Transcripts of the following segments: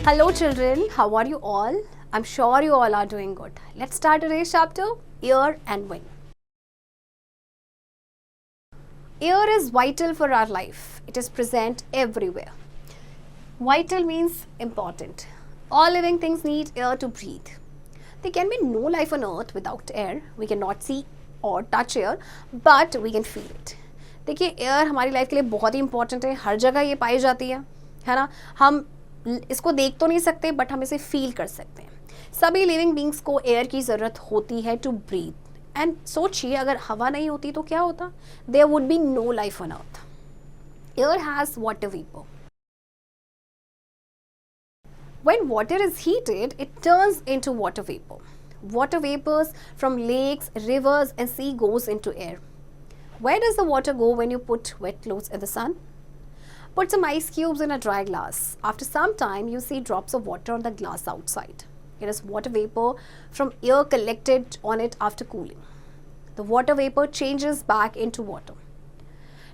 Hello children, how are you all? I'm sure you all are doing good. Let's start today's chapter, Air and Wind. Air is vital for our life. It is present everywhere. Vital means important. All living things need air to breathe. There can be no life on earth without air. We cannot see or touch air, but we can feel it. देखिए air हमारी life के लिए बहुत ही important है. हर जगह ये पाई जाती है ना. हम इसको देख तो नहीं सकते बट हम इसे फील कर सकते हैं. सभी लिविंग बींग्स को एयर की ज़रूरत होती है टू ब्रीथ. एंड सोचिए अगर हवा नहीं होती तो क्या होता. There would be no life on earth. Air has water vapour. When water is heated, it turns into water vapor. Water vapors from lakes, rivers and sea goes into air. Where does the water go when you put wet clothes in the sun? Put some ice cubes in a dry glass. After some time, you see drops of water on the glass outside. It is water vapor from air collected on it after cooling. The water vapor changes back into water.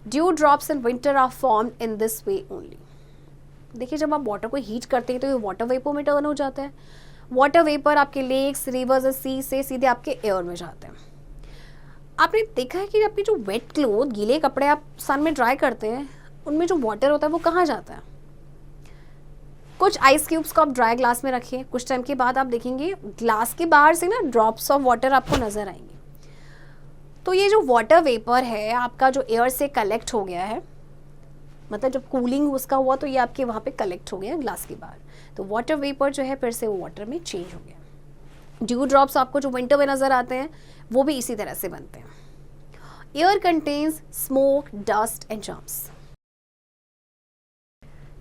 Dew drops in winter are formed in this way only. देखिए जब आप water को heat करते हैं तो ये water vapour में turn हो जाता है. वाटर वेपर आपके लेक्स, रिवर्स और सी से सीधे आपके एयर में जाते हैं. आपने देखा है कि आपकी जो वेट क्लोथ, गीले कपड़े आप सन में ड्राई करते हैं, उनमें जो वाटर होता है वो कहाँ जाता है. कुछ आइस क्यूब्स को आप ड्राई ग्लास में रखिए. कुछ टाइम के बाद आप देखेंगे ग्लास के बाहर से ना ड्रॉप्स ऑफ वाटर आपको नजर आएंगे. तो ये जो वाटर वेपर है आपका जो एयर से कलेक्ट हो गया है, मतलब जब कूलिंग उसका हुआ तो ये आपके वहाँ पे कलेक्ट हो गया ग्लास के बाहर. तो वाटर वेपर जो है फिर से वो वाटर में चेंज हो गया. ड्यू ड्रॉप्स आपको जो विंटर में नज़र आते हैं वो भी इसी तरह से बनते हैं. Air contains smoke, dust and germs.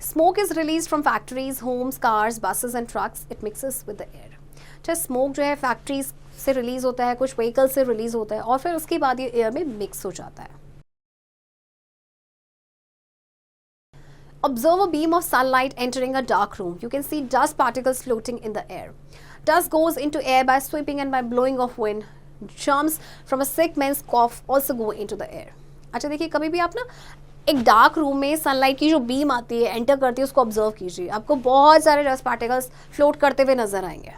Smoke is release from factories, homes, cars, buses and trucks. It mixes with the air. तो स्मोक जो है फैक्ट्रीज से रिलीज होता है, कुछ व्हीकल से रिलीज होता है और फिर उसके बाद ये एयर में मिक्स हो जाता है. Observe a beam of sunlight entering a dark room. You can see dust particles floating in the air. Dust goes into air by sweeping and by blowing of wind. Germs from a sick man's cough also go into the air. अच्छा देखिए कभी भी आप ना एक dark room में sunlight की जो बीम आती है, एंटर करती है, उसको ऑब्जर्व कीजिए. आपको बहुत सारे डस्ट पार्टिकल्स फ्लोट करते हुए नजर आएंगे.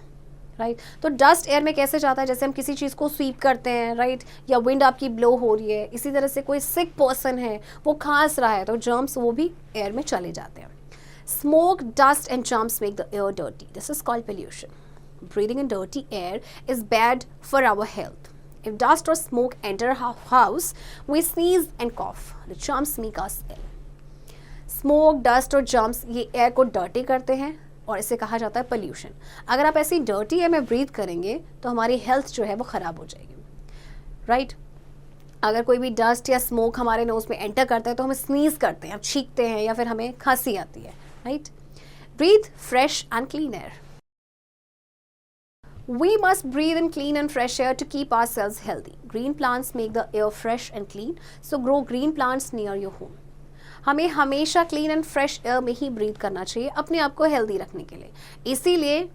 राइट तो डस्ट एयर में कैसे जाता है, जैसे हम किसी चीज़ को स्वीप करते हैं, राइट, या विंड आपकी ब्लो हो रही है. इसी तरह से कोई सिक पर्सन है, वो खांस रहा है, तो जर्म्स वो भी एयर में चले जाते हैं. Smoke, dust and germs make the air dirty. This is called pollution. Breathing in dirty air is bad for our health. If dust और smoke enter house we sneeze and cough. The germs make us ill. Smoke, dust और germs ये air को dirty करते हैं और इसे कहा जाता है पोल्यूशन. अगर आप ऐसी डर्टी एयर में ब्रीथ करेंगे तो हमारी हेल्थ जो है वो ख़राब हो जाएगी. राइट अगर कोई भी डस्ट या स्मोक हमारे नोज में एंटर करता है तो हम स्नीज करते हैं, हम छींकते हैं या फिर हमें खांसी आती है. Right breathe fresh and clean air. We must breathe in clean and fresh air to keep ourselves healthy. Green plants make the air fresh and clean, so grow green plants near your home. हमें हमेशा clean and fresh air में ही breathe करना चाहिए अपने आप को healthy रखने के लिए. इसीलिए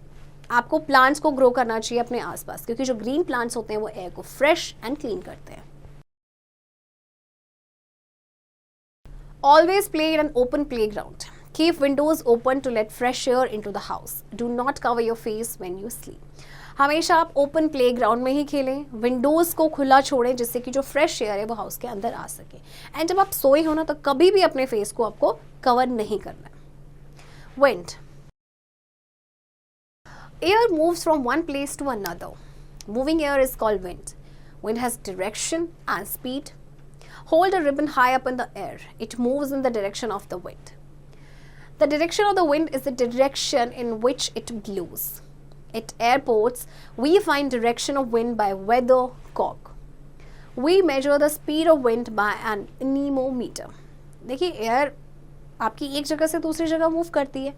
आपको प्लांट्स को ग्रो करना चाहिए अपने आसपास, क्योंकि जो ग्रीन प्लांट्स होते हैं वो एयर को फ्रेश एंड क्लीन करते हैं. Always play in an open playground. Keep windows open to let fresh air into the house. Do not cover your face when you sleep. हमेशा आप open play ground में ही खेलें, Windows को खुला छोड़ें जिससे कि जो फ्रेश एयर है वो हाउस के अंदर आ सके. एंड जब आप सोए हो ना तो कभी भी अपने फेस को आपको कवर नहीं करना है. Wind. Air moves from one place to another. Moving air is called wind. Wind has direction and speed. Hold a ribbon high up in the air. It moves in the direction of the wind. The direction of the wind is the direction in which it blows. At airports, we find direction of wind by weather cock. We measure the speed of wind by an anemometer. देखिए air आपकी एक जगह से दूसरी जगह move करती है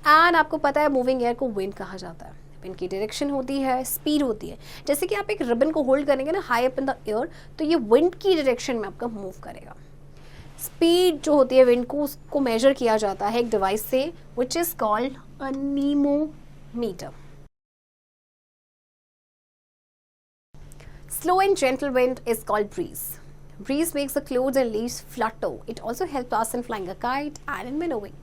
and आपको पता है मूविंग एयर को विंड कहा जाता है. विंड की डायरेक्शन होती है, स्पीड होती है. जैसे कि आप एक रिबन को होल्ड करेंगे ना high up in the air तो ये विंड की डायरेक्शन में आपका मूव करेगा. स्पीड जो होती है विंड को, उसको मेजर किया जाता है एक डिवाइस से which is called anemometer. Slow and gentle wind is called breeze. Breeze makes the clouds and leaves flutter. It also helps us in flying a kite and in winnowing.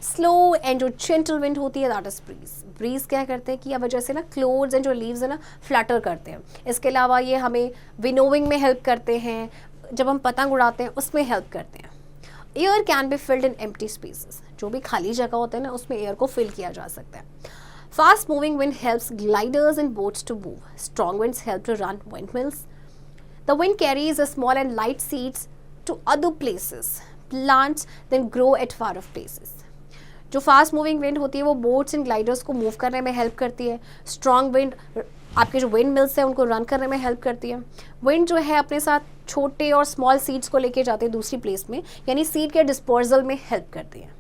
Slow and जो gentle wind होती है that is bridge. Bridge क्या करते हैं कि या वजह से ना क्लोथ्स एंड जो लीव्स है ना फ्लटर करते हैं। इसके अलावा ये हमें विनोविंग में हेल्प करते हैं, जब हम पतंग उड़ाते हैं उसमें हेल्प करते हैं। Air can be filled in empty spaces, जो भी खाली जगह होते हैं ना उसमें एयर को फिल किया जा सकता है। Fast moving wind helps gliders and boats to move. Strong winds help to run windmills. The wind carries a small and light seeds to other places. Plants then grow at far off places. जो fast moving wind होती है वो boats and gliders को move करने में help करती है। Strong wind आपके जो विंड मिल्स हैं उनको रन करने में हेल्प करती है। विंड जो है अपने साथ छोटे और स्मॉल सीड्स को लेके जाते हैं दूसरी प्लेस में, यानी सीड के डिस्पोजल में हेल्प करती है।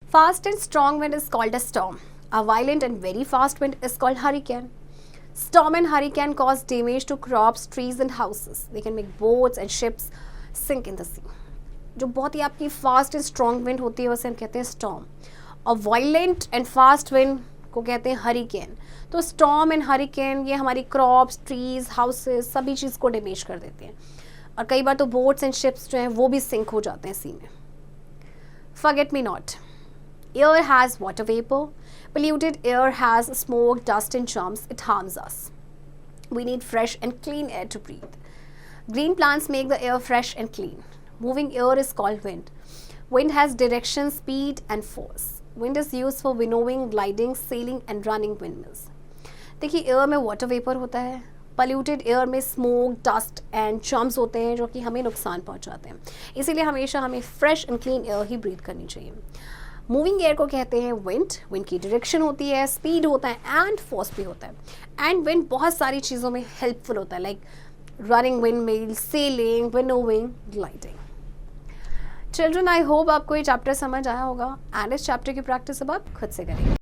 Fast and strong wind is called a storm. A violent and very fast wind is called hurricane. Storm and hurricane cause damage to crops, trees and houses. They can make boats and ships sink in the sea. जो बहुत ही आपकी fast and strong wind होती है उसे हम कहते हैं storm, और वायलेंट एंड फास्ट विंड को कहते हैं हरिकेन। तो स्टॉर्म एंड हरिकेन ये हमारी क्रॉप्स, ट्रीज, हाउसेस सभी चीज़ को डैमेज कर देते हैं, और कई बार तो बोट्स एंड शिप्स जो हैं वो भी सिंक हो जाते हैं सी में। Forget me not. Air has water vapor. Polluted air has smoke, dust and germs. It harms us. We need fresh and clean air to breathe. Green plants make the air fresh and clean. Moving air is called wind. Wind has direction, speed and force. Wind is used for winnowing, gliding, sailing and running windmills. देखिए air में water vapour होता है, polluted air में smoke, dust and germs होते हैं जो कि हमें नुकसान पहुंचाते हैं। इसीलिए हमेशा हमें फ्रेश एंड क्लीन एयर ही ब्रीथ करनी चाहिए। मूविंग एयर को कहते हैं विंड। विंड की डायरेक्शन होती है, स्पीड होता है एंड फोर्स भी होता है। एंड विंड बहुत सारी चीज़ों में हेल्पफुल होता है, like running windmill, selling, winnowing, gliding. Children, I hope आपको ये चैप्टर समझ आया होगा, एंड इस चैप्टर की प्रैक्टिस अब आप खुद से करेंगे।